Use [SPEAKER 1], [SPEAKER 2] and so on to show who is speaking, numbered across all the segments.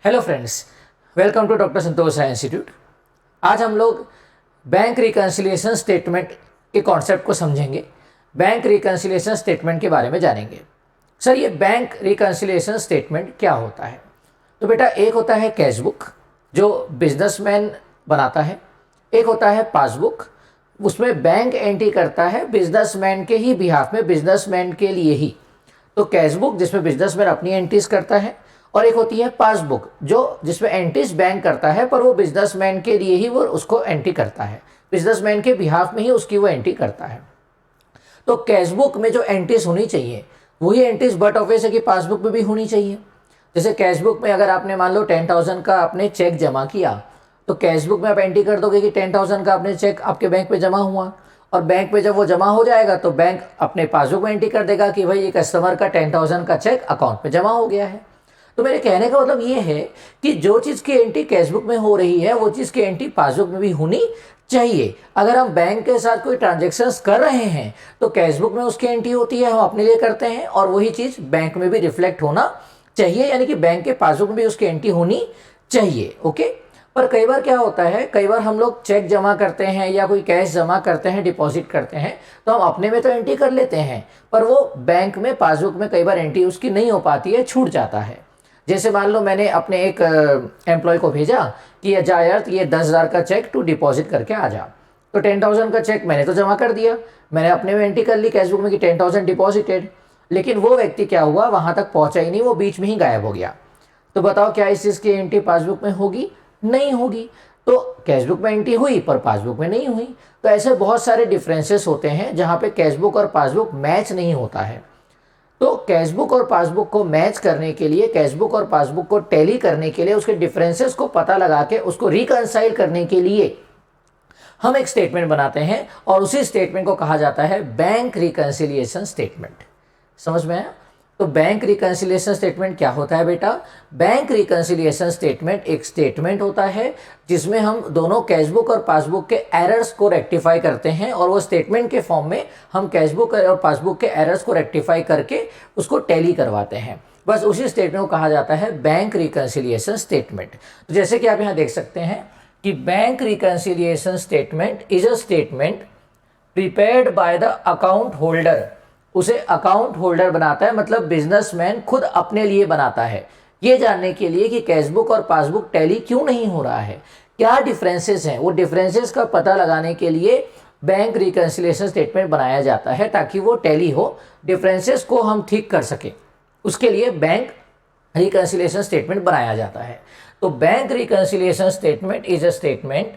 [SPEAKER 1] Hello friends, welcome to doctor Santosh Sai institute. आज हम लोग बैंक रिकन्सिलिएशन स्टेटमेंट के कॉन्सेप्ट को समझेंगे। बैंक रिकन्सिलिएशन स्टेटमेंट के बारे में जानेंगे। सर, ये बैंक रिकन्सिलिएशन स्टेटमेंट क्या होता है? तो बेटा, एक होता है कैश बुक जो बिजनेसमैन बनाता है, एक होता है पासबुक, उसमें बैंक एंट्री करता है बिजनेसमैन के ही बिहाफ में, बिजनेसमैन के लिए ही। तो कैश बुक जिसमें बिजनेसमैन अपनी एंट्रीज करता है, और एक होती है पासबुक जो जिसमें एंट्रीज बैंक करता है, पर वो बिजनेसमैन के लिए ही वो उसको एंट्री करता है, बिजनेसमैन के बिहाफ में ही उसकी वो एंट्री करता है। तो कैश बुक में जो एंट्रीज होनी चाहिए वही एंट्रीज बट ऑफिस है कि पासबुक में भी होनी चाहिए। जैसे कैश बुक में अगर आपने मान लो 10,000 का आपने चेक जमा किया, तो कैश बुक में आप एंट्री कर दोगे कि 10,000 का आपने चेक आपके बैंक पे जमा हुआ, और बैंक पे जब वो जमा हो जाएगा तो बैंक अपने पासबुक में एंट्री कर देगा कि भाई ये कस्टमर का 10,000 का चेक अकाउंट पे जमा हो गया है। तो मेरे कहने का मतलब ये है कि जो चीज़ की एंट्री कैश बुक में हो रही है वो चीज़ की एंट्री पासबुक में भी होनी चाहिए। अगर हम बैंक के साथ कोई ट्रांजेक्शन्स कर रहे हैं तो कैश बुक में उसकी एंट्री होती है, हम अपने लिए करते हैं, और वही चीज़ बैंक में भी रिफ्लेक्ट होना चाहिए, यानी कि बैंक के पासबुक में भी उसकी एंट्री होनी चाहिए। ओके। पर कई बार क्या होता है, कई बार हम लोग चेक जमा करते हैं या कोई कैश जमा करते हैं, डिपॉजिट करते हैं, तो हम अपने में तो एंट्री कर लेते हैं, पर वो बैंक में पासबुक में कई बार एंट्री उसकी नहीं हो पाती है, छूट जाता है। जैसे मान लो मैंने अपने एक एम्प्लॉय को भेजा कि जा यार ये 10,000 का चेक तू डिपॉजिट करके आ जा। तो 10,000 का चेक मैंने तो जमा कर दिया, मैंने अपने में एंट्री कर ली कैश बुक में कि 10,000 डिपॉजिटेड, लेकिन वो व्यक्ति क्या हुआ, वहाँ तक पहुँचा ही नहीं, वो बीच में ही गायब हो गया। तो बताओ क्या इस चीज़ की एंट्री पासबुक में होगी? नहीं होगी। तो कैश बुक में एंट्री हुई पर पासबुक में नहीं हुई। तो ऐसे बहुत सारे डिफरेंसेस होते हैं जहाँ पे कैश बुक और पासबुक मैच नहीं होता है। तो कैश बुक और पासबुक को मैच करने के लिए, कैश बुक और पासबुक को टैली करने के लिए, उसके डिफरेंसेस को पता लगा के उसको रिकंसाइल करने के लिए हम एक स्टेटमेंट बनाते हैं, और उसी स्टेटमेंट को कहा जाता है बैंक रिकंसिलिएशन स्टेटमेंट। समझ में आया? तो बैंक रिकंसिलिएशन स्टेटमेंट क्या होता है बेटा? बैंक रिकंसिलिएशन स्टेटमेंट एक स्टेटमेंट होता है जिसमें हम दोनों कैश बुक और पासबुक के एरर्स को रेक्टिफाई करते हैं, और वो स्टेटमेंट के फॉर्म में हम कैश बुक और पासबुक के एरर्स को रेक्टिफाई करके उसको टैली करवाते हैं। बस उसी स्टेटमेंट को कहा जाता है बैंक रिकंसिलिएशन स्टेटमेंट। तो जैसे कि आप यहाँ देख सकते हैं कि bank reconciliation statement is a statement prepared by the account holder. उसे अकाउंट होल्डर बनाता है, मतलब बिजनेसमैन खुद अपने लिए बनाता है, ये जानने के लिए कि कैश बुक और पासबुक टैली क्यों नहीं हो रहा है, क्या डिफरेंसेस हैं। वो डिफरेंसेस का पता लगाने के लिए बैंक रिकंसिलिएशन स्टेटमेंट बनाया जाता है, ताकि वो टैली हो, डिफरेंसेस को हम ठीक कर सकें, उसके लिए बैंक रिकंसिलिएशन स्टेटमेंट बनाया जाता है। तो bank reconciliation statement is a statement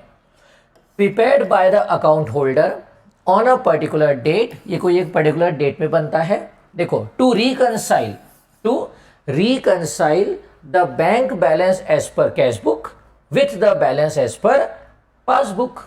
[SPEAKER 1] prepared by the account holder on a particular date. ये कोई एक पर्टिकुलर डेट में बनता है। देखो, to reconcile the bank balance as per cash book with the balance as per passbook.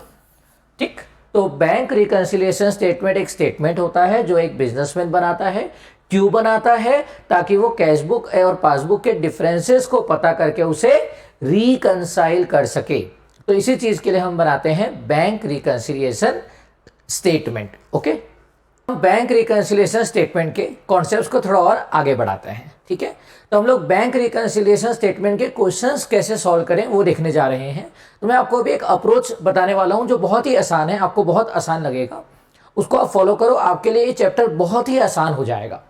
[SPEAKER 1] ठीक। तो bank reconciliation statement एक स्टेटमेंट होता है जो एक बिजनेसमैन बनाता है। क्यों बनाता है? ताकि वो कैश बुक और पासबुक के डिफरेंसेस को पता करके उसे रिकंसाइल कर सके। तो इसी चीज के लिए हम बनाते हैं बैंक रिकंसिलिएशन स्टेटमेंट। ओके। हम बैंक रिकंसिलिएशन स्टेटमेंट के कॉन्सेप्ट्स को थोड़ा और आगे बढ़ाते हैं। ठीक है। तो हम लोग बैंक रिकंसिलिएशन स्टेटमेंट के क्वेश्चंस कैसे सॉल्व करें वो देखने जा रहे हैं। तो मैं आपको अभी एक अप्रोच बताने वाला हूं जो बहुत ही आसान है, आपको बहुत आसान लगेगा। उसको आप फॉलो करो, आपके लिए ये चैप्टर बहुत ही आसान हो जाएगा।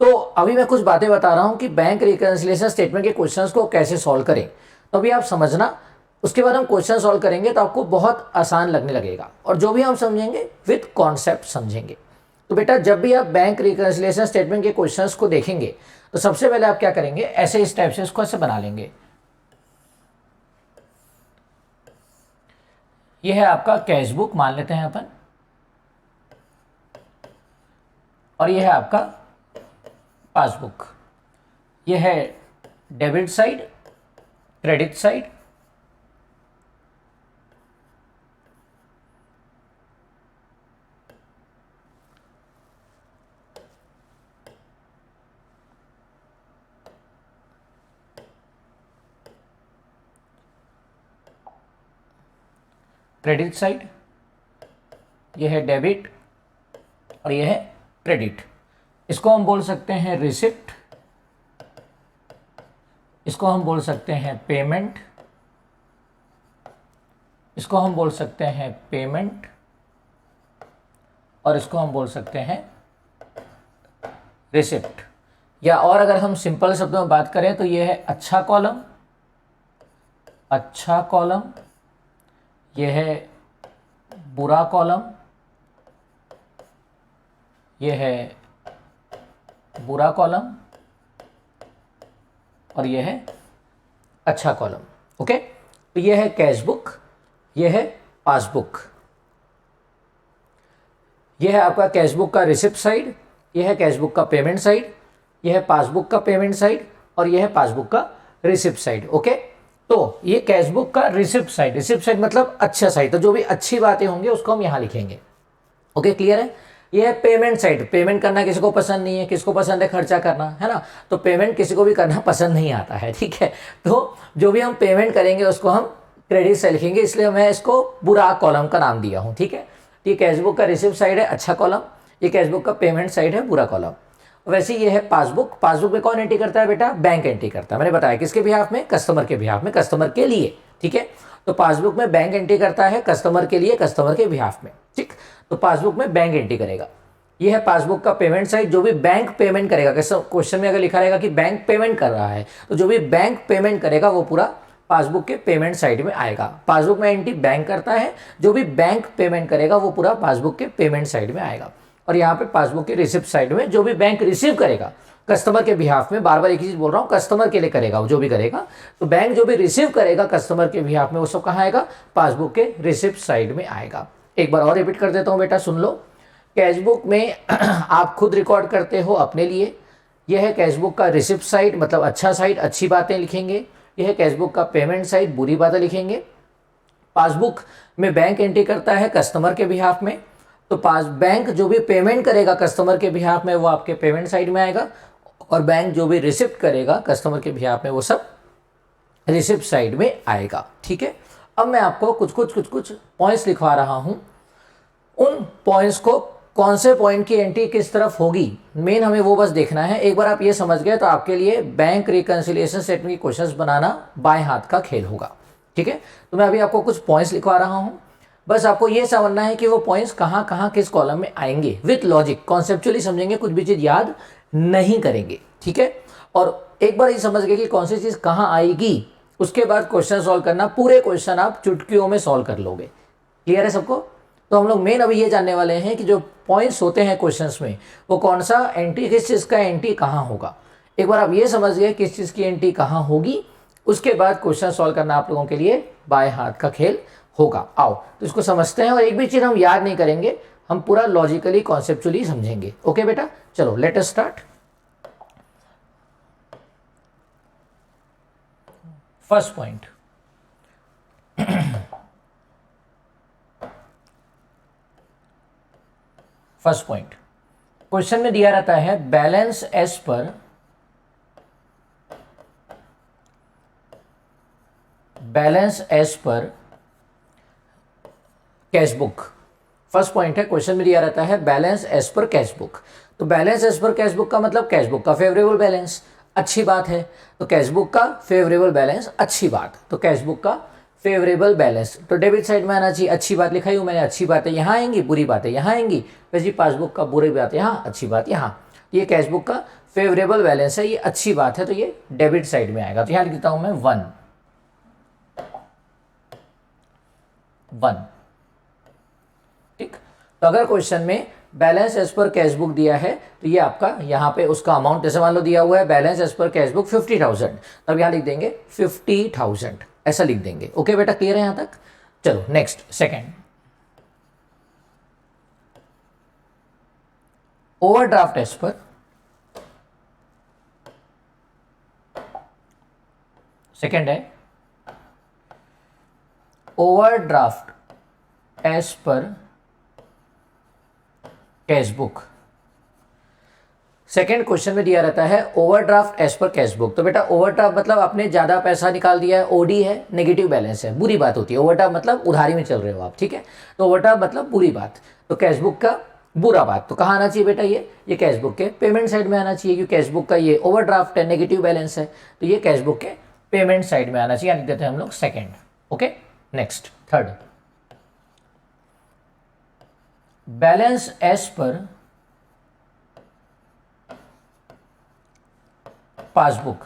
[SPEAKER 1] तो अभी मैं कुछ बातें बता रहा हूं कि बैंक रिकंसिलिएशन स्टेटमेंट के क्वेश्चंस को कैसे सॉल्व करें, तो अभी आप समझना। उसके बाद हम क्वेश्चन सॉल्व करेंगे तो आपको बहुत आसान लगने लगेगा, और जो भी हम समझेंगे विद कॉन्सेप्ट समझेंगे। तो बेटा, जब भी आप बैंक रिकंसिलिएशन स्टेटमेंट के क्वेश्चंस को देखेंगे तो सबसे पहले आप क्या करेंगे, ऐसे इस टाइप से इसको ऐसे बना लेंगे। ये है आपका कैश बुक मान लेते हैं अपन, और ये है आपका पासबुक। ये है debit side, credit side, credit side, ये है डेबिट, और ये है क्रेडिट। इसको हम बोल सकते हैं रिसिप्ट, इसको हम बोल सकते हैं पेमेंट, इसको हम बोल सकते हैं पेमेंट, और इसको हम बोल सकते हैं रिसिप्ट। या और अगर हम सिंपल शब्दों में बात करें तो ये है अच्छा कॉलम, अच्छा कॉलम, ये है बुरा कॉलम, ये है बुरा कॉलम, और ये है अच्छा कॉलम। ओके, तो ये है कैश बुक, ये है पासबुक, ये है आपका कैश बुक का रिसिप्ट साइड, ये है कैश बुक का पेमेंट साइड, ये है पासबुक का पेमेंट साइड, और ये है पासबुक का रिसिप्ट साइड। ओके, तो ये कैश बुक का रिसिप्ट साइड, रिसिप्ट साइड मतलब अच्छा साइड, तो जो भी अच्छी बातें होंगी उसको हम यहाँ लिखेंगे। ओके, क्लियर है। ये है पेमेंट साइड, पेमेंट करना किसी को पसंद नहीं है, किसको पसंद है खर्चा करना, है ना, तो पेमेंट किसी को भी करना पसंद नहीं आता है, ठीक है। तो जो भी हम पेमेंट करेंगे उसको हम क्रेडिट से लिखेंगे, इसलिए मैं इसको बुरा कॉलम का नाम दिया हूँ, ठीक है। ये कैश बुक का रिसिप्ट साइड है अच्छा कॉलम, ये कैश बुक का पेमेंट साइड है बुरा कॉलम। वैसे ये है पासबुक, पासबुक में कौन एंट्री करता है बेटा, बैंक एंट्री करता है। मैंने बताया किसके बिहाफ में, कस्टमर के बिहाफ में, कस्टमर के लिए, ठीक है। तो पासबुक में बैंक एंट्री करता है कस्टमर के लिए, कस्टमर के बिहाफ में, ठीक। तो पासबुक में बैंक एंट्री करेगा। ये है पासबुक का पेमेंट साइड, जो भी बैंक पेमेंट करेगा, क्वेश्चन में अगर लिखा रहेगा कि बैंक पेमेंट कर रहा है तो जो भी बैंक पेमेंट करेगा वो पूरा पासबुक के पेमेंट साइड में आएगा। पासबुक में एंट्री बैंक करता है, जो भी बैंक पेमेंट करेगा वो पूरा पासबुक के पेमेंट साइड में आएगा। और यहाँ पे पासबुक के रिसिप्ट साइड में जो भी बैंक रिसीव करेगा कस्टमर के बिहाफ में, बार बार एक ही चीज बोल रहा हूँ, कस्टमर के लिए करेगा वो जो भी करेगा, तो बैंक जो भी रिसीव करेगा कस्टमर के बिहाफ में वो सब कहाँ आएगा, पासबुक के रिसिप्ट साइड में आएगा। एक बार और रिपीट कर देता हूँ बेटा, सुन लो। कैश बुक में आप खुद रिकॉर्ड करते हो अपने लिए, यह है कैश बुक का रिसिप्ट साइड मतलब अच्छा साइड, अच्छी बातें लिखेंगे। यह है कैश बुक का पेमेंट साइड, बुरी बातें लिखेंगे। पासबुक में बैंक एंट्री करता है कस्टमर के बिहाफ में, तो बैंक जो भी पेमेंट करेगा कस्टमर के बिहाफ में वो आपके पेमेंट साइड में आएगा, और बैंक जो भी रिसिप्ट करेगा कस्टमर के बिहाफ में वो सब रिसिप्ट साइड में आएगा, ठीक है। अब मैं आपको कुछ कुछ पॉइंट्स लिखवा रहा हूं, उन पॉइंट्स को कौन से पॉइंट की एंट्री किस तरफ होगी मेन हमें वो बस देखना है। एक बार आप ये समझ गए तो आपके लिए बैंक रिकंसिलिएशन स्टेटमेंट की क्वेश्चंस बनाना बाएं हाथ का खेल होगा, ठीक है। तो मैं अभी आपको कुछ पॉइंट्स लिखवा रहा हूं, बस आपको ये समझना है कि वो पॉइंट्स कहाँ कहाँ किस कॉलम में आएंगे, विथ लॉजिक कॉन्सेप्चुअली समझेंगे, कुछ भी चीज़ याद नहीं करेंगे, ठीक है। और एक बार ये समझ गए कि कौन सी चीज़ कहाँ आएगी, उसके बाद क्वेश्चन सॉल्व करना, पूरे क्वेश्चन आप चुटकियों में सॉल्व कर लोगे। क्लियर है सबको। तो हम लोग मेन अभी ये जानने वाले हैं कि जो पॉइंट्स होते हैं क्वेश्चंस में वो कौन सा एंट्री, किस चीज़ का एंट्री कहाँ होगा। एक बार आप ये समझ गए किस चीज़ की एंट्री कहाँ होगी, उसके बाद क्वेश्चन सॉल्व करना आप लोगों के लिए बाएं हाथ का खेल होगा। आओ तो इसको समझते हैं, और एक भी चीज़ हम याद नहीं करेंगे, हम पूरा लॉजिकली कॉन्सेप्चुअली समझेंगे। ओके बेटा, चलो let us start. First point, first point question में दिया रहता है balance as per cash book. First point है, क्वेश्चन में दिया रहता है balance as per cash book. तो balance as per cash book का मतलब कैश बुक का फेवरेबल बैलेंस, अच्छी बात है। तो कैश बुक का फेवरेबल बैलेंस अच्छी बात, तो कैश बुक का फेवरेबल बैलेंस तो डेबिट साइड में आना चाहिए। अच्छी बात लिखाई हूँ मैंने, अच्छी बातें यहाँ आएंगी, बुरी बातें यहाँ आएंगी। वैसे पासबुक का बुरी बात यहाँ, अच्छी बात यहाँ। ये कैश बुक का फेवरेबल बैलेंस है, ये अच्छी बात है, तो ये डेबिट साइड में आएगा। तो यहाँ लिखता हूँ मैं 1, ठीक। तो अगर क्वेश्चन में balance as per cash book दिया है तो ये आपका यहाँ पे उसका अमाउंट, जैसे मान लो दिया हुआ है balance as per cash book 50,000, तब यहाँ लिख देंगे 50,000, ऐसा लिख देंगे। ओके बेटा, क्लियर है यहाँ तक। चलो next, second, overdraft as per, second है overdraft as per cash book. Second question में दिया रहता है overdraft as per cash book. तो बेटा ओवरड्राफ्ट मतलब आपने ज्यादा पैसा निकाल दिया है, ओडी है, नेगेटिव बैलेंस है, बुरी बात होती है। ओवरड्राफ्ट मतलब उधारी में चल रहे हो आप, ठीक है। तो ओवरड्राफ्ट मतलब बुरी बात। तो कैश बुक का बुरा बात तो कहाँ आना चाहिए बेटा, ये कैश बुक के पेमेंट साइड में आना चाहिए, क्योंकि कैश बुक का ये ओवरड्राफ्ट है, नेगेटिव बैलेंस है, तो ये कैश बुक के पेमेंट साइड में आना चाहिए, लिख देते हैं हम लोग second. Okay, next third, balance as per passbook.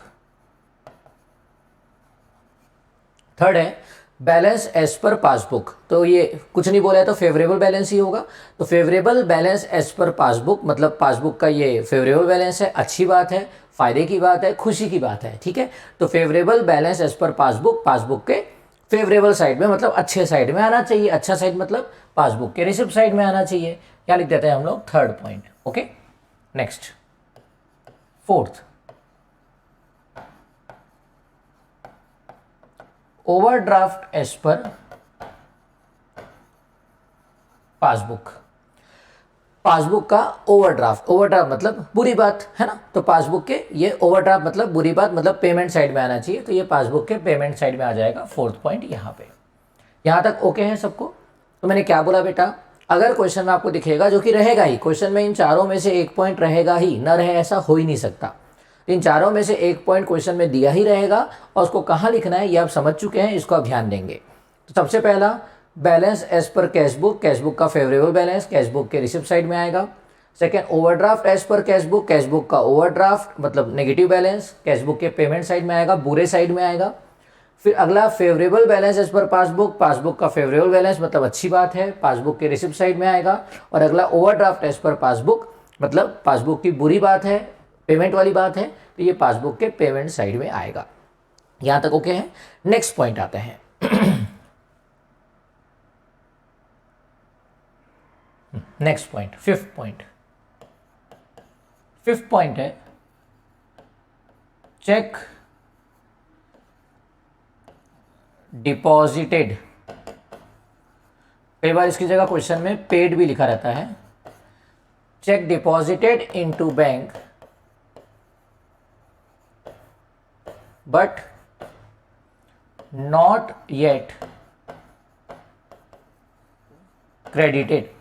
[SPEAKER 1] Third है बैलेंस एज पर पासबुक, तो ये कुछ नहीं बोला है तो फेवरेबल बैलेंस ही होगा। तो favourable balance as per passbook मतलब पासबुक का ये फेवरेबल बैलेंस है, अच्छी बात है, फायदे की बात है, खुशी की बात है, ठीक है। तो favourable balance as per passbook, passbook के फेवरेबल साइड में मतलब अच्छे साइड में आना चाहिए, अच्छा साइड मतलब पासबुक के रिसिप्ट साइड में आना चाहिए, क्या लिख देते हैं हम लोग third point. Okay, next fourth, overdraft as per passbook. Passbook का ओवरड्राफ्ट, ओवरड्राफ्ट मतलब बुरी बात है ना, तो पासबुक के ये ओवरड्राफ्ट मतलब बुरी बात मतलब पेमेंट साइड में आना चाहिए, तो ये पासबुक के पेमेंट साइड में आ जाएगा, फोर्थ पॉइंट यहाँ पे। यहाँ तक ओके है सबको। तो मैंने क्या बोला बेटा, अगर क्वेश्चन में आपको दिखेगा, जो कि रहेगा ही क्वेश्चन में, इन चारों में से एक पॉइंट रहेगा ही, न रहे ऐसा हो ही नहीं सकता, इन चारों में से एक पॉइंट क्वेश्चन में दिया ही रहेगा, और उसको कहाँ लिखना है ये आप समझ चुके हैं, इसको आप ध्यान देंगे। तो सबसे पहला balance as per cash book, cash book का फेवरेबल बैलेंस कैश बुक के रिसिप्ट साइड में आएगा। Second, overdraft as per cash book का ओवरड्राफ्ट मतलब नेगेटिव बैलेंस कैश बुक के पेमेंट साइड में आएगा, बुरे साइड में आएगा। फिर अगला favourable balance as per passbook, passbook का फेवरेबल बैलेंस मतलब अच्छी बात है, पासबुक के रिसिप्ट साइड में आएगा। और अगला ओवरड्राफ्ट एज पर पासबुक मतलब पासबुक की बुरी बात है, पेमेंट वाली बात है, तो ये पासबुक के पेमेंट साइड में आएगा। यहां तक ओके है। नेक्स्ट पॉइंट आते हैं next point, fifth point. Fifth point है चेक डिपॉजिटेड। कई बार इसकी जगह क्वेश्चन में पेड भी लिखा रहता है। Check deposited into bank but not yet credited.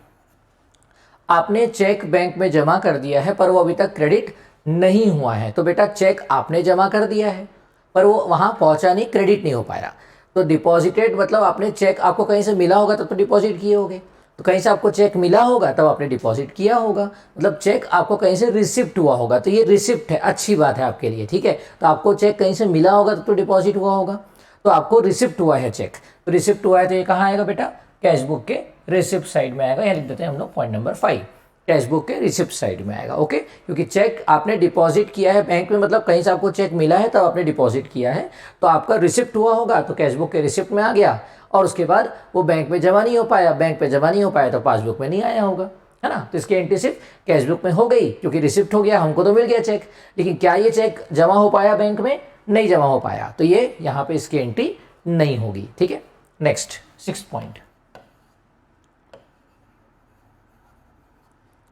[SPEAKER 1] आपने चेक बैंक में जमा कर दिया है पर वो अभी तक क्रेडिट नहीं हुआ है, तो बेटा चेक आपने जमा कर दिया है पर वो वहां पहुंचा नहीं, क्रेडिट नहीं हो पाया। तो डिपॉजिटेड मतलब आपने चेक, आपको कहीं से मिला होगा तब तो डिपॉजिट किए होगे, तो कहीं से आपको चेक मिला होगा तब आपने डिपॉजिट किया होगा, मतलब चेक आपको कहीं से रिसिप्ट हुआ होगा, तो ये रिसिप्ट है, अच्छी बात है आपके लिए, ठीक है। तो आपको चेक कहीं से मिला होगा तब तो डिपॉजिट हुआ होगा, तो आपको रिसिप्ट हुआ है चेक, तो रिसिप्ट हुआ है तो ये कहाँ आएगा बेटा, कैश बुक के रिसिप्ट साइड में आएगा। यहाँ लिख देते हैं हम लोग पॉइंट नंबर 5, कैश बुक के रिसिप्ट साइड में आएगा। ओके, क्योंकि चेक आपने डिपॉजिट किया है बैंक में, मतलब कहीं से आपको चेक मिला है तब आपने डिपॉजिट किया है, तो आपका रिसिप्ट हुआ होगा तो कैश बुक के रिसिप्ट में आ गया, और उसके बाद वो बैंक में जमा नहीं हो पाया, बैंक पे जमा नहीं हो पाया तो पासबुक में नहीं आया होगा, है ना। तो इसकी एंट्री सिर्फ कैश बुक में हो गई, क्योंकि रिसिप्ट हो गया, हमको तो मिल गया चेक, लेकिन क्या ये चेक जमा हो पाया बैंक में, नहीं जमा हो पाया, तो ये यहाँ पे इसकी एंट्री नहीं होगी, ठीक है। Next 6th point,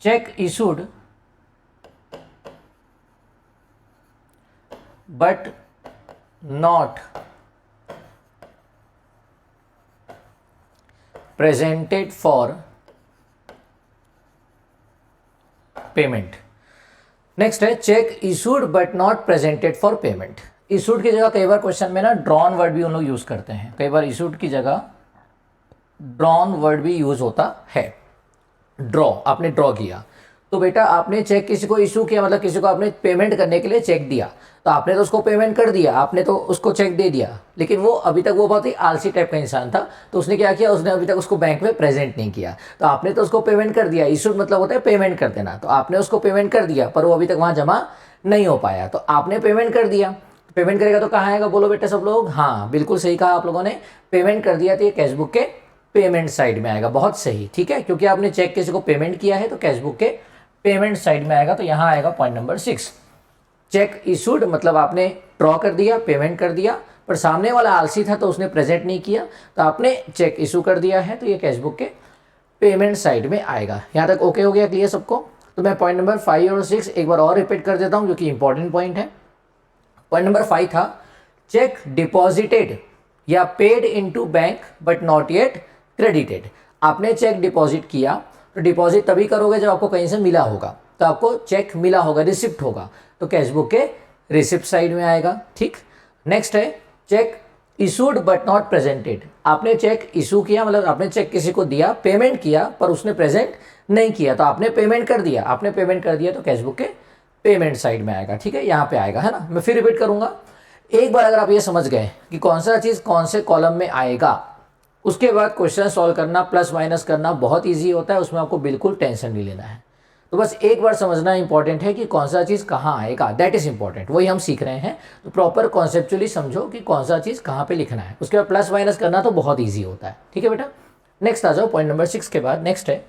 [SPEAKER 1] check issued but not presented for payment। Next है cheque issued but not presented for payment. Issued की जगह कई बार क्वेश्चन में ना ड्रॉन वर्ड भी उन लोग यूज करते हैं, कई बार इशूड की जगह ड्रॉन वर्ड भी यूज होता है। ड्रॉ, आपने ड्रॉ किया, तो बेटा आपने चेक किसी को इशू किया, मतलब किसी को आपने पेमेंट करने के लिए चेक दिया, तो आपने तो उसको पेमेंट कर दिया, आपने तो उसको चेक दे दिया, लेकिन वो अभी तक वो बहुत ही आलसी टाइप का इंसान था, तो उसने क्या किया, उसने अभी तक उसको बैंक में प्रेजेंट नहीं किया। तो आपने तो उसको पेमेंट कर दिया, इशूड मतलब होता है पेमेंट कर देना, तो आपने उसको पेमेंट कर दिया पर वो अभी तक वहाँ जमा नहीं हो पाया, तो आपने पेमेंट कर दिया, पेमेंट करेगा तो कहाँ आएगा, बोलो बेटा सब लोग, हाँ बिल्कुल सही कहा आप लोगों ने, पेमेंट कर दिया तो ये कैश बुक के पेमेंट साइड में आएगा, बहुत सही, ठीक है, क्योंकि आपने चेक किसी को पेमेंट किया है तो कैश बुक के पेमेंट साइड में आएगा, तो यहाँ आएगा पॉइंट नंबर 6। चेक इशूड मतलब आपने ड्रॉ कर दिया, पेमेंट कर दिया, पर सामने वाला आलसी था तो उसने प्रेजेंट नहीं किया, तो आपने चेक इशू कर दिया है, तो ये कैश बुक के पेमेंट साइड में आएगा। यहाँ तक ओके हो गया, क्लियर सबको। तो मैं पॉइंट नंबर 5 और 6 एक बार और रिपीट कर देता हूँ, जो कि इंपॉर्टेंट पॉइंट है। पॉइंट नंबर 5 था चेक डिपॉजिटेड या paid into bank but not yet credited. आपने चेक डिपॉजिट किया तो डिपॉजिट तभी करोगे जब आपको कहीं से मिला होगा, तो आपको चेक मिला होगा, रिसिप्ट होगा, तो कैश बुक के रिसिप्ट साइड में आएगा। ठीक, नेक्स्ट है cheque issued but not presented. आपने चेक इशू किया, मतलब आपने चेक किसी को दिया, पेमेंट किया, पर उसने प्रेजेंट नहीं किया, तो आपने पेमेंट कर दिया, आपने पेमेंट कर दिया तो कैश बुक के पेमेंट साइड में आएगा। ठीक है, यहाँ पे आएगा, है ना। मैं फिर रिपीट करूंगा, एक बार अगर आप ये समझ गए कि कौन सा चीज़ कौन से कॉलम में आएगा, उसके बाद क्वेश्चन सॉल्व करना, प्लस माइनस करना बहुत ईजी होता है, उसमें आपको बिल्कुल टेंशन नहीं लेना है। तो बस एक बार समझना इंपॉर्टेंट है कि कौन सा चीज़ कहाँ आएगा, दैट इज़ इंपॉर्टेंट, वही हम सीख रहे हैं। तो प्रॉपर कॉन्सेप्चुअली समझो कि कौन सा चीज़ कहाँ पे लिखना है, उसके बाद प्लस माइनस करना तो बहुत ईजी होता है। ठीक है बेटा, नेक्स्ट आ जाओ पॉइंट नंबर 6 के बाद। नेक्स्ट है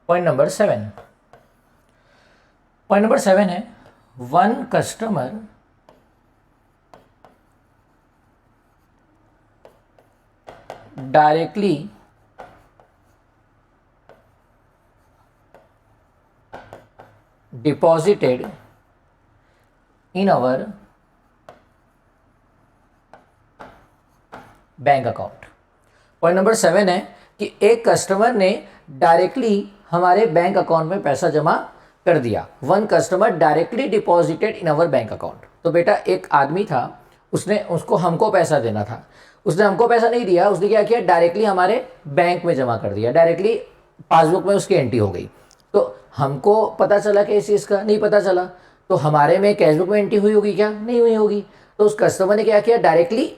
[SPEAKER 1] पॉइंट नंबर 7। पॉइंट नंबर 7 है one customer directly deposited in our bank account. Point number 7 है कि एक कस्टमर ने डायरेक्टली हमारे बैंक अकाउंट में पैसा जमा कर दिया। One customer directly deposited in our bank account. तो बेटा एक आदमी था, उसने उसको हमको पैसा देना था, उसने हमको पैसा नहीं दिया, उसने क्या किया, डायरेक्टली हमारे बैंक में जमा कर दिया, डायरेक्टली पासबुक में उसकी एंट्री हो गई। तो हमको पता चला कि इस चीज़ का नहीं पता चला, तो हमारे में कैश बुक में एंट्री हुई होगी क्या, नहीं हुई होगी। तो उस कस्टमर ने क्या किया, डायरेक्टली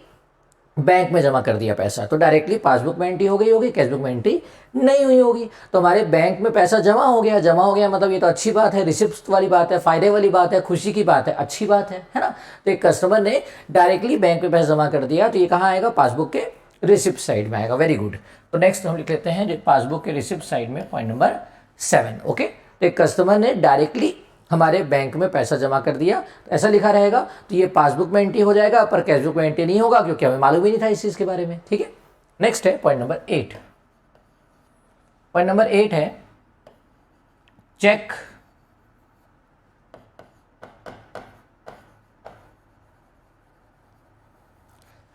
[SPEAKER 1] बैंक में जमा कर दिया पैसा, तो डायरेक्टली पासबुक में एंट्री हो गई होगी, कैश बुक में एंट्री नहीं हुई होगी। तो हमारे बैंक में पैसा जमा हो गया, जमा हो गया मतलब ये तो अच्छी बात है, रिसिप्ट वाली बात है, फायदे वाली बात है, खुशी की बात है, अच्छी बात है ना। तो एक कस्टमर ने डायरेक्टली बैंक में पैसा जमा कर दिया, तो ये कहाँ आएगा, पासबुक के रिसिप्ट साइड में आएगा। Very good. तो नेक्स्ट हम लिख लेते हैं पासबुक के रिसिप्ट साइड में पॉइंट नंबर 7। ओके, तो एक कस्टमर ने डायरेक्टली हमारे बैंक में पैसा जमा कर दिया, तो ऐसा लिखा रहेगा, तो ये पासबुक में एंट्री हो जाएगा, पर कैश बुक में एंट्री नहीं होगा क्योंकि हमें मालूम ही नहीं था इस चीज़ के बारे में। ठीक है, नेक्स्ट है पॉइंट नंबर 8। पॉइंट नंबर 8 है चेक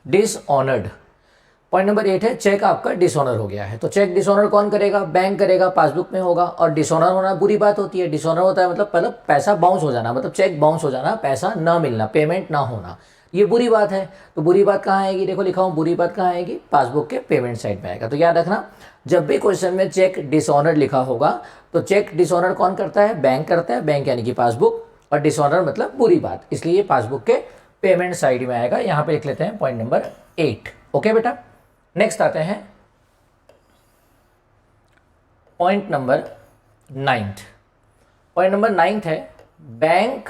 [SPEAKER 1] डिसऑनर्ड। पॉइंट नंबर 8 है चेक आपका डिसऑनर हो गया है। तो चेक डिसऑनर कौन करेगा, बैंक करेगा, पासबुक में होगा। और डिसऑनर होना बुरी बात होती है, डिसऑनर होता है मतलब पैसा बाउंस हो जाना, मतलब चेक बाउंस हो जाना, पैसा ना मिलना, पेमेंट ना होना, ये बुरी बात है। तो बुरी बात कहाँ आएगी, देखो लिखा हूँ, बुरी बात कहाँ आएगी, पासबुक के पेमेंट साइड में आएगा। तो याद रखना, जब भी क्वेश्चन में चेक डिसऑनर लिखा होगा तो चेक डिसऑनर कौन करता है, बैंक करता है, बैंक यानी कि पासबुक, और डिसऑनर मतलब बुरी बात, इसलिए पासबुक के पेमेंट साइड में आएगा। यहाँ पे लिख लेते हैं पॉइंट नंबर 8। ओके बेटा, नेक्स्ट आते हैं पॉइंट नंबर 9। पॉइंट नंबर 9 है बैंक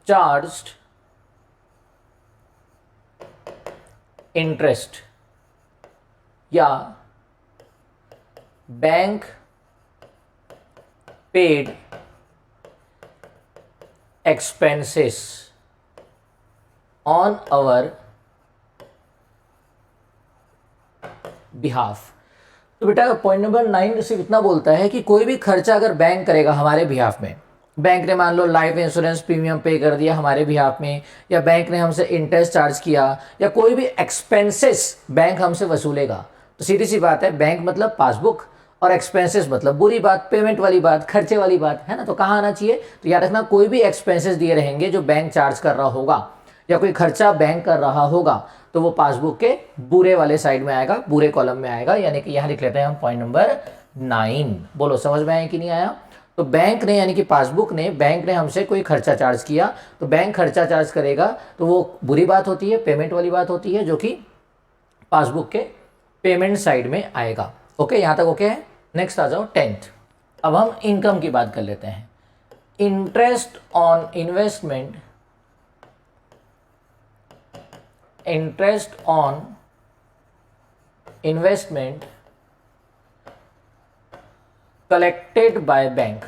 [SPEAKER 1] चार्ज्ड इंटरेस्ट या bank paid expenses on our behalf. तो बेटा पॉइंट नंबर 9 सिर्फ इतना बोलता है कि कोई भी खर्चा अगर बैंक करेगा हमारे बिहाफ में, बैंक ने मान लो लाइफ इंश्योरेंस प्रीमियम पे कर दिया हमारे बिहाफ में, या बैंक ने हमसे इंटरेस्ट चार्ज किया, या कोई भी एक्सपेंसेस बैंक हमसे वसूलेगा, तो सीधी सी बात है, बैंक मतलब पासबुक और एक्सपेंसेस मतलब बुरी बात, पेमेंट वाली बात, खर्चे वाली बात, है ना। तो कहाँ आना चाहिए, तो याद रखना, कोई भी एक्सपेंसेस दिए रहेंगे जो बैंक चार्ज कर रहा होगा, या कोई खर्चा बैंक कर रहा होगा, तो वो पासबुक के बुरे वाले साइड में आएगा, बुरे कॉलम में आएगा। यानी कि यहाँ लिख लेते हैं हम पॉइंट नंबर 9। बोलो समझ में आया कि नहीं आया। तो बैंक ने यानी कि पासबुक ने, बैंक ने हमसे कोई खर्चा चार्ज किया, तो बैंक खर्चा चार्ज करेगा तो वो बुरी बात होती है, पेमेंट वाली बात होती है, जो कि पासबुक के पेमेंट साइड में आएगा। ओके, यहाँ तक ओके है। नेक्स्ट आ जाओ 10th। अब हम इनकम की बात कर लेते हैं। Interest on investment, interest on investment collected by bank,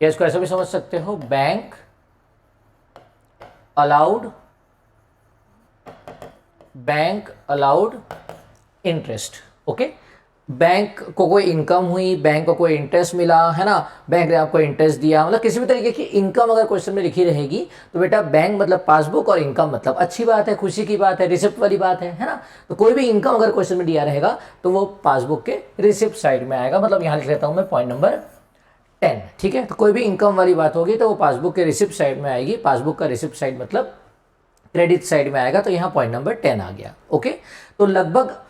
[SPEAKER 1] या इसको ऐसा भी समझ सकते हो, bank allowed interest. Okay, bank को कोई इनकम हुई, बैंक को कोई इंटरेस्ट मिला, है ना, बैंक ने आपको इंटरेस्ट दिया, मतलब किसी भी तरीके की इनकम अगर क्वेश्चन में लिखी रहेगी तो बेटा बैंक मतलब पासबुक और इनकम मतलब अच्छी बात है, खुशी की बात है, रिसिप्ट वाली बात है ना। तो कोई भी इनकम अगर क्वेश्चन में दिया रहेगा तो वो पासबुक के रिसिप्ट साइड में आएगा। मतलब यहाँ लिख लेता हूँ मैं पॉइंट नंबर 10, ठीक है। तो कोई भी इनकम वाली बात होगी तो वो पासबुक के रिसिप्ट साइड में आएगी। पासबुक का रिसिप्ट साइड मतलब क्रेडिट साइड में आएगा। तो यहाँ पॉइंट नंबर 10 आ गया। ओके, तो लगभग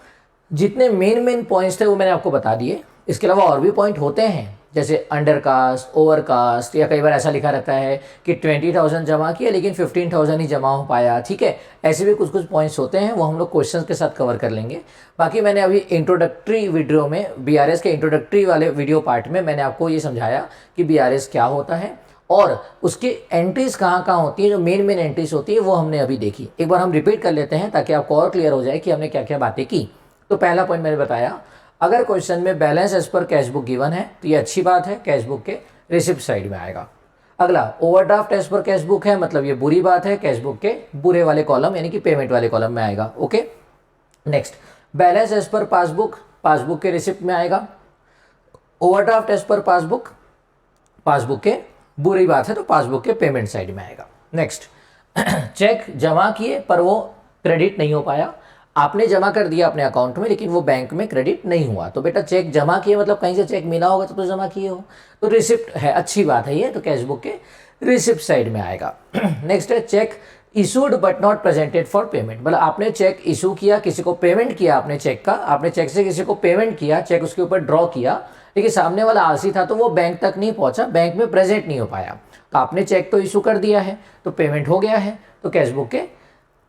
[SPEAKER 1] जितने मेन पॉइंट्स थे वो मैंने आपको बता दिए। इसके अलावा और भी पॉइंट होते हैं, जैसे अंडरकास्ट, ओवरकास्ट, या कई बार ऐसा लिखा रहता है कि 20,000 जमा किया लेकिन 15,000 ही जमा हो पाया, ठीक है। ऐसे भी कुछ कुछ पॉइंट्स होते हैं, वो हम लोग क्वेश्चंस के साथ कवर कर लेंगे। बाकी मैंने अभी इंट्रोडक्टरी वीडियो में बीआरएस के इंट्रोडक्टरी वाले वीडियो पार्ट में मैंने आपको ये समझाया कि बीआरएस क्या होता है और उसकी एंट्रीज कहाँ कहाँ होती है, जो मेन एंट्रीज होती है वो हमने अभी देखी। एक बार हम रिपीट कर लेते हैं ताकि आपको और क्लियर हो जाए कि हमने क्या क्या बातें की। तो पहला पॉइंट मैंने बताया, अगर क्वेश्चन में balance as per cash book given है तो ये अच्छी बात है, कैश बुक के रिसिप्ट साइड में आएगा। अगला, overdraft as per cash book है, मतलब ये बुरी बात है, कैश बुक के बुरे वाले कॉलम यानी कि पेमेंट वाले कॉलम में आएगा। Okay, next, balance as per passbook, passbook के रिसिप्ट में आएगा। Overdraft as per passbook, passbook के बुरी बात है तो पासबुक के पेमेंट साइड में आएगा। नेक्स्ट, चेक जमा किए पर वो क्रेडिट नहीं हो पाया, आपने जमा कर दिया अपने अकाउंट में लेकिन वो बैंक में क्रेडिट नहीं हुआ। तो बेटा चेक जमा किए मतलब कहीं से चेक मिला होगा तो जमा किए हो, तो रिसिप्ट है, अच्छी बात है ये, तो कैश बुक के रिसिप्ट साइड में आएगा। नेक्स्ट है, cheque issued but not presented for payment, मतलब आपने चेक इशू किया, किसी को पेमेंट किया आपने चेक का, आपने चेक से किसी को पेमेंट किया, चेक उसके ऊपर ड्रॉ किया, लेकिन सामने वाला आलसी था तो वो बैंक तक नहीं पहुंचा, बैंक में प्रेजेंट नहीं हो पाया। तो आपने चेक तो इशू कर दिया है तो पेमेंट हो गया है, तो कैश बुक के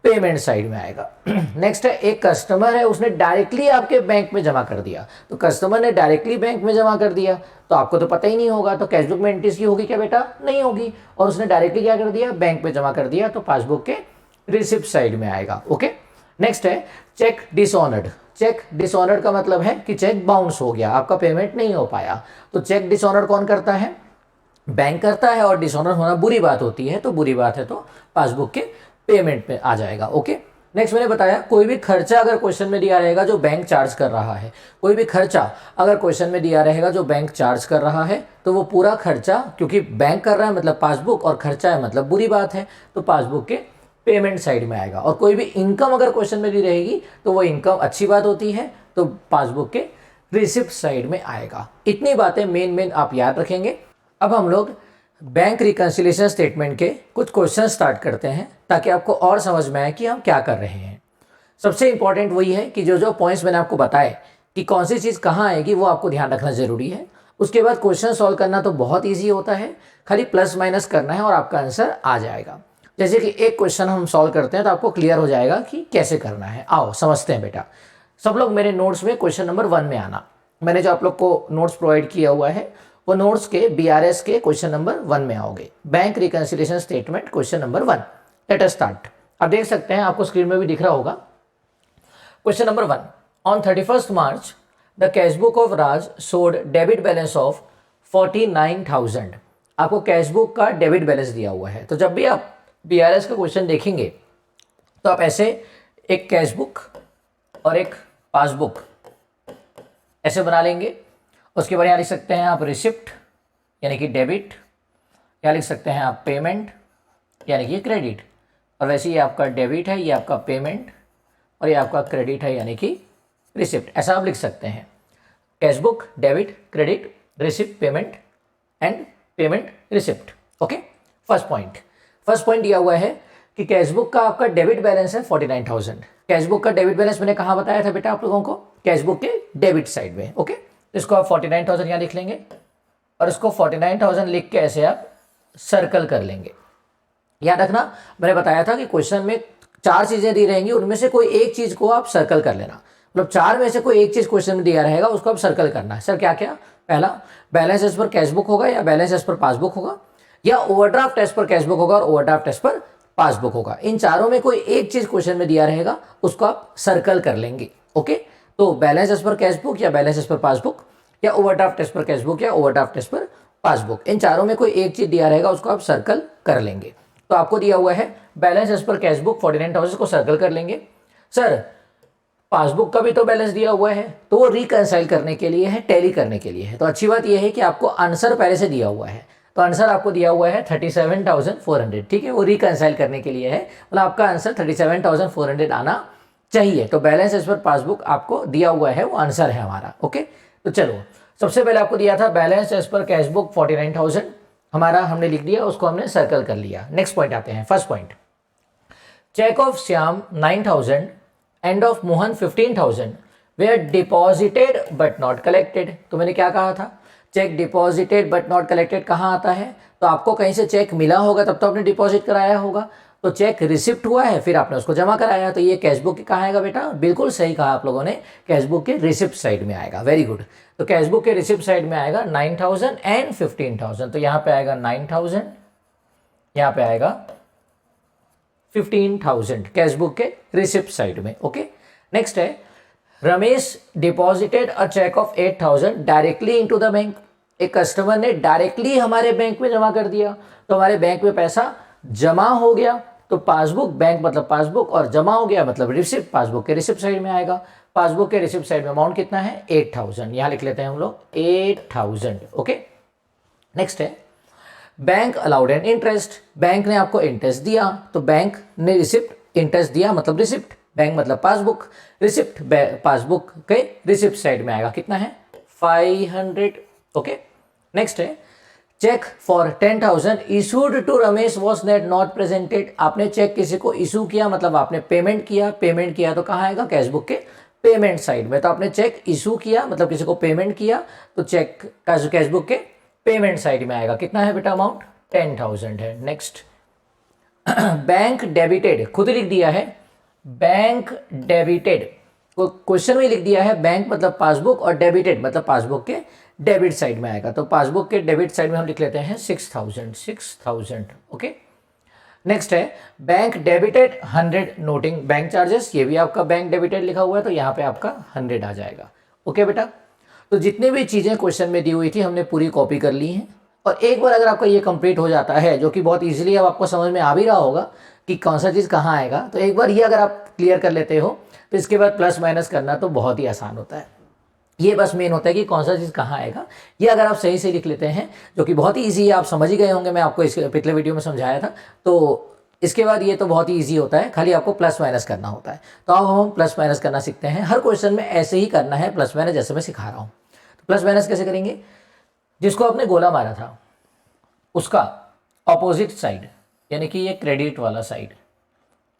[SPEAKER 1] पेमेंट साइड में आएगा। नेक्स्ट है, एक कस्टमर है उसने डायरेक्टली आपके बैंक में जमा कर दिया, तो कस्टमर ने डायरेक्टली बैंक में जमा कर दिया तो आपको तो पता ही नहीं होगा, तो कैशबुक में एंट्रीज की होगी क्या बेटा, नहीं होगी। और उसने डायरेक्टली क्या कर दिया, बैंक में जमा कर दिया, तो पासबुक के रिसिप्ट साइड में आएगा। ओके, नेक्स्ट है, चेक डिसऑनर्ड, चेक डिसऑनर्ड का मतलब है कि चेक बाउंस हो गया, आपका पेमेंट नहीं हो पाया। तो चेक डिसऑनर्ड कौन करता है, बैंक करता है, और डिसऑनर होना बुरी बात होती है, तो बुरी बात है तो पासबुक के पेमेंट में आ जाएगा। ओके, नेक्स्ट मैंने बताया, कोई भी खर्चा अगर क्वेश्चन में दिया रहेगा जो बैंक चार्ज कर रहा है, कोई भी खर्चा अगर क्वेश्चन में दिया रहेगा जो बैंक चार्ज कर रहा है, तो वो पूरा खर्चा, क्योंकि बैंक कर रहा है मतलब पासबुक, और खर्चा है मतलब बुरी बात है, तो पासबुक के पेमेंट साइड में आएगा। और कोई भी इनकम अगर क्वेश्चन में दी रहेगी तो वो इनकम अच्छी बात होती है, तो पासबुक के रिसिप्ट साइड में आएगा। इतनी बातें मेन आप याद रखेंगे। अब हम लोग बैंक रिकंसिलिएशन स्टेटमेंट के कुछ क्वेश्चन स्टार्ट करते हैं ताकि आपको और समझ में आए कि हम क्या कर रहे हैं। सबसे इंपॉर्टेंट वही है कि जो जो पॉइंट्स मैंने आपको बताए कि कौन सी चीज़ कहाँ आएगी वो आपको ध्यान रखना ज़रूरी है। उसके बाद क्वेश्चन सॉल्व करना तो बहुत ईजी होता है, खाली प्लस माइनस करना है और आपका आंसर आ जाएगा। जैसे कि एक क्वेश्चन हम सॉल्व करते हैं तो आपको क्लियर हो जाएगा कि कैसे करना है। आओ समझते हैं बेटा। सब लोग मेरे नोट्स में क्वेश्चन नंबर 1 में आना। मैंने जो आप लोग को नोट्स प्रोवाइड किया हुआ है वो नोट्स के बीआरएस के क्वेश्चन नंबर 1 में आओगे। Bank reconciliation statement question number 1। Late us start. आप देख सकते हैं, आपको स्क्रीन में भी दिख रहा होगा। Question number 1, on 31st March the cash book of Raj showed debit balance of 49,000। आपको कैश बुक का डेबिट बैलेंस दिया हुआ है। तो जब भी आप बीआरएस का क्वेश्चन देखेंगे तो आप ऐसे एक कैश बुक और एक पासबुक ऐसे बना लेंगे। उसके बाद यहाँ लिख सकते हैं आप रिसिप्ट यानी कि डेबिट, यहाँ लिख सकते हैं आप पेमेंट यानी कि क्रेडिट। और वैसे ये आपका डेबिट है, ये आपका पेमेंट, और ये आपका क्रेडिट है यानी कि रिसिप्ट। ऐसा आप लिख सकते हैं, cash book, debit, credit, receipt, payment and payment receipt. Okay, first point दिया हुआ है कि कैश बुक का आपका डेबिट बैलेंस है 49,000। कैश बुक का डेबिट बैलेंस मैंने कहाँ बताया था बेटा आप लोगों को, कैश बुक के डेबिट साइड में। ओके, इसको आप 49,000 यहाँ लिख लेंगे और इसको 49,000 लिख के ऐसे आप सर्कल कर लेंगे। याद रखना, मैंने बताया था कि क्वेश्चन में 4 चीज़ें दी रहेंगी, उनमें से कोई एक चीज़ को आप सर्कल कर लेना। मतलब 4 में से कोई एक चीज़ क्वेश्चन में दिया रहेगा, उसको आप सर्कल करना है। सर क्या क्या, पहला balance as per cash book होगा या बैलेंस एज पर पासबुक होगा, या overdraft as per cash book होगा और ओवरड्राफ्ट एज पर पासबुक होगा। इन चारों में कोई एक चीज़ क्वेश्चन में दिया रहेगा, उसको आप सर्कल कर लेंगे। ओके, तो balance as per cash book या बैलेंस एज पर पासबुक, या overdraft as per cash book या ओवरड्राफ्ट एज पर पासबुक, इन चारों में कोई एक चीज दिया रहेगा, उसको आप सर्कल कर लेंगे। तो आपको दिया हुआ है balance as per cash book 49,000 को सर्कल कर लेंगे। सर पासबुक का भी तो बैलेंस दिया हुआ है, तो वो रिकंसाइल करने के लिए है, टैली करने के लिए है। तो अच्छी बात यह है कि आपको आंसर पहले से दिया हुआ है, तो आंसर आपको दिया हुआ है 37,400, ठीक है, वो रिकंसाइल करने के लिए है, मतलब आपका आंसर 37,400 आना चाहिए। तो बैलेंस एज पर पासबुक आपको दिया हुआ है, वो आंसर है हमारा। ओके, तो चलो सबसे पहले आपको दिया था balance as per cash book 49,000, हमारा हमने लिख दिया, उसको हमने सर्कल कर लिया। नेक्स्ट पॉइंट आते हैं, first point, cheque of Shyam 9,000 and of Mohan 15,000 were deposited but not collected. तो मैंने क्या कहा था, cheque deposited but not collected कहाँ आता है, तो आपको कहीं से चेक मिला होगा तब तो आपने डिपॉजिट कराया होगा, तो चेक रिसिप्ट हुआ है फिर आपने उसको जमा कराया, तो ये कैश बुक कहाँ आएगा बेटा, बिल्कुल सही कहा आप लोगों ने, कैश बुक के रिसिप्ट साइड में आएगा। वेरी गुड, तो कैश बुक के रिसिप्ट साइड में आएगा 9,000 एंड 15,000, तो यहाँ पे आएगा 9,000, यहाँ पे आएगा 15,000 कैश बुक के रिसिप्ट साइड में। ओके, नेक्स्ट है Ramesh deposited a cheque of 8,000 directly into the bank. एक कस्टमर ने डायरेक्टली हमारे बैंक में जमा कर दिया, तो हमारे बैंक में पैसा जमा हो गया, तो पासबुक, बैंक मतलब पासबुक, और जमा हो गया मतलब रिसिप्ट, पासबुक के रिसिप्ट साइड में आएगा। पासबुक के रिसिप्ट साइड में अमाउंट कितना है 8,000, यहां लिख लेते हैं हम लोग 8,000। ओके, नेक्स्ट है bank allowed an interest, bank ने आपको इंटरेस्ट दिया, तो बैंक ने रिसिप्ट, इंटरेस्ट दिया मतलब रिसिप्ट, बैंक मतलब पासबुक, रिसिप्ट पासबुक के रिसिप्ट साइड में आएगा, कितना है 500। ओके, नेक्स्ट है cheque for 10,000 issued to Ramesh was net not presented. आपने चेक किसी को इशू किया मतलब आपने पेमेंट किया, पेमेंट किया तो कहाँ आएगा, कैश बुक के पेमेंट साइड में। तो आपने चेक इशू किया मतलब किसी को पेमेंट किया, तो चेक कैश बुक के पेमेंट साइड में आएगा, कितना है बेटा अमाउंट 10,000 है। नेक्स्ट बैंक डेबिटेड, खुद लिख दिया है बैंक डेबिटेड, क्वेश्चन में लिख दिया है बैंक मतलब पासबुक और डेबिटेड मतलब पासबुक के डेबिट साइड में आएगा, तो पासबुक के डेबिट साइड में हम लिख लेते हैं 6,000। ओके, नेक्स्ट है bank debited 100 noting bank charges, ये भी आपका बैंक डेबिटेड लिखा हुआ है, तो यहाँ पे आपका 100 आ जाएगा। ओके बेटा, तो जितने भी चीज़ें क्वेश्चन में दी हुई थी हमने पूरी कॉपी कर ली हैं, और एक बार अगर आपका ये कंप्लीट हो जाता है, जो कि बहुत इजीली अब आपको समझ में आ भी रहा होगा कि कौन सा चीज़ कहाँ आएगा, तो एक बार ये अगर आप क्लियर कर लेते हो तो इसके बाद प्लस माइनस करना तो बहुत ही आसान होता है। ये बस मेन होता है कि कौन सा चीज़ कहाँ आएगा, ये अगर आप सही से लिख लेते हैं, जो कि बहुत ही ईजी है, आप समझ ही गए होंगे, मैं आपको इसके पिछले वीडियो में समझाया था, तो इसके बाद ये तो बहुत ही ईजी होता है, खाली आपको प्लस माइनस करना होता है। तो अब हम प्लस माइनस करना सीखते हैं, हर क्वेश्चन में ऐसे ही करना है प्लस माइनस, जैसे मैं सिखा रहा हूँ। तो प्लस माइनस कैसे करेंगे, जिसको आपने गोला मारा था उसका ऑपोजिट साइड, यानी कि ये क्रेडिट वाला साइड,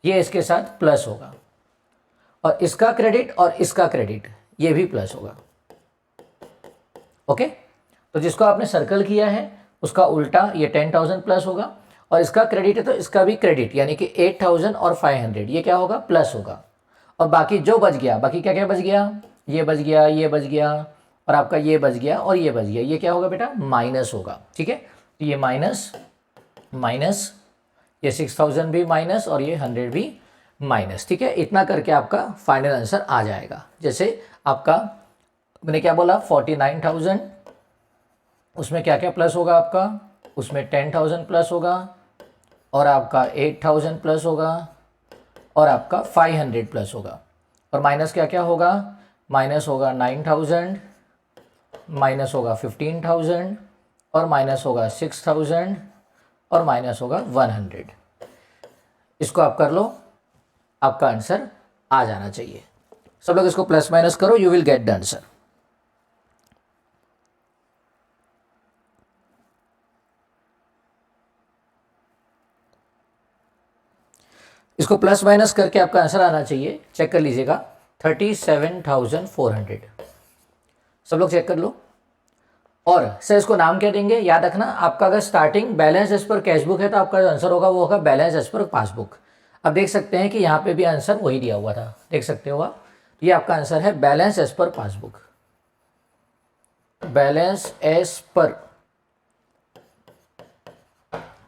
[SPEAKER 1] ये इसके साथ प्लस होगा, और इसका क्रेडिट और इसका क्रेडिट ये भी प्लस होगा। ओके, तो जिसको आपने सर्कल किया है उसका उल्टा ये 10,000 प्लस होगा, और इसका क्रेडिट है तो इसका भी क्रेडिट, यानी कि 8,000 और 500 ये क्या होगा प्लस होगा, और बाकी जो बच गया, बाकी क्या क्या बच गया, ये बच गया, ये बच गया, और आपका ये बच गया और ये बच गया, ये क्या होगा बेटा माइनस होगा। ठीक है, तो ये माइनस माइनस, ये 6,000 भी माइनस और ये 100 भी माइनस। ठीक है, इतना करके आपका फाइनल आंसर आ जाएगा। जैसे आपका मैंने क्या बोला 49,000, उसमें क्या क्या प्लस होगा आपका, उसमें 10,000 प्लस होगा, और आपका 8,000 प्लस होगा, और आपका 500 प्लस होगा, और माइनस क्या क्या होगा, माइनस होगा 9,000, माइनस होगा 15,000, और माइनस होगा 6,000, और माइनस होगा 100। इसको आप कर लो, आपका आंसर आ जाना चाहिए। सब लोग इसको प्लस माइनस करो, you will get the answer. इसको प्लस माइनस करके आपका आंसर आना चाहिए, चेक कर लीजिएगा 37,400। सब लोग चेक कर लो। और सर इसको नाम क्या देंगे, याद रखना आपका अगर starting balance as per cash book है तो आपका जो आंसर होगा वो होगा बैलेंस एज पर पासबुक। अब देख सकते हैं कि यहाँ पे भी आंसर वही दिया हुआ था, देख सकते हो आप, ये आपका आंसर है balance as per passbook, balance as per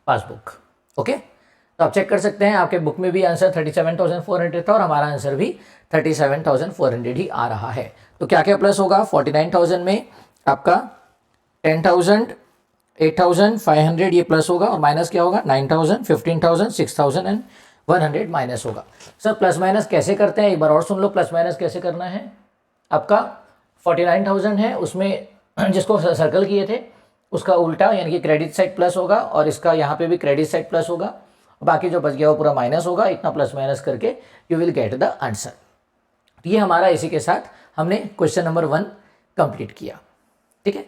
[SPEAKER 1] passbook. Okay, तो आप चेक कर सकते हैं आपके बुक में भी आंसर 37,400 था और हमारा आंसर भी 37,400 ही आ रहा है। तो क्या क्या प्लस होगा, 49,000 में आपका 10,000, 8,500 ये प्लस होगा, और माइनस क्या होगा 9,000, 15,000, 6,000 एंड 100 माइनस होगा। सर प्लस माइनस कैसे करते हैं, एक बार और सुन लो। प्लस माइनस कैसे करना है, आपका 49,000 है, उसमें जिसको सर्कल किए थे उसका उल्टा यानी कि क्रेडिट साइड प्लस होगा और इसका यहाँ पे भी क्रेडिट साइड प्लस होगा, बाकी जो बच गया वो पूरा माइनस होगा। इतना प्लस माइनस करके you will get the answer. ये हमारा इसी के साथ हमने क्वेश्चन नंबर 1 कंप्लीट किया। ठीक है।